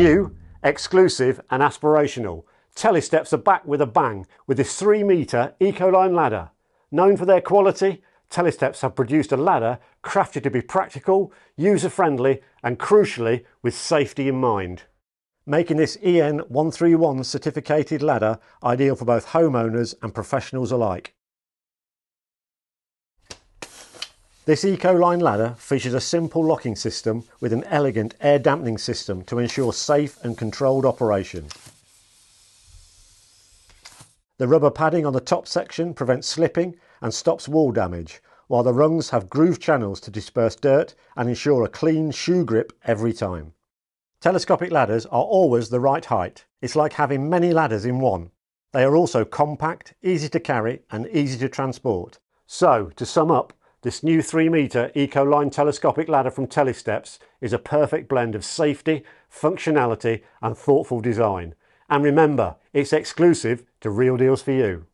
New, exclusive and aspirational, Telesteps are back with a bang with this 3-metre Ecoline ladder. Known for their quality, Telesteps have produced a ladder crafted to be practical, user-friendly and crucially with safety in mind, making this EN 131 certificated ladder ideal for both homeowners and professionals alike. This Ecoline ladder features a simple locking system with an elegant air dampening system to ensure safe and controlled operation. The rubber padding on the top section prevents slipping and stops wall damage, while the rungs have groove channels to disperse dirt and ensure a clean shoe grip every time. Telescopic ladders are always the right height. It's like having many ladders in one. They are also compact, easy to carry and easy to transport. So, to sum up, this new 3-metre Ecoline Telescopic Ladder from Telesteps is a perfect blend of safety, functionality and thoughtful design. And remember, it's exclusive to Real Deals For You.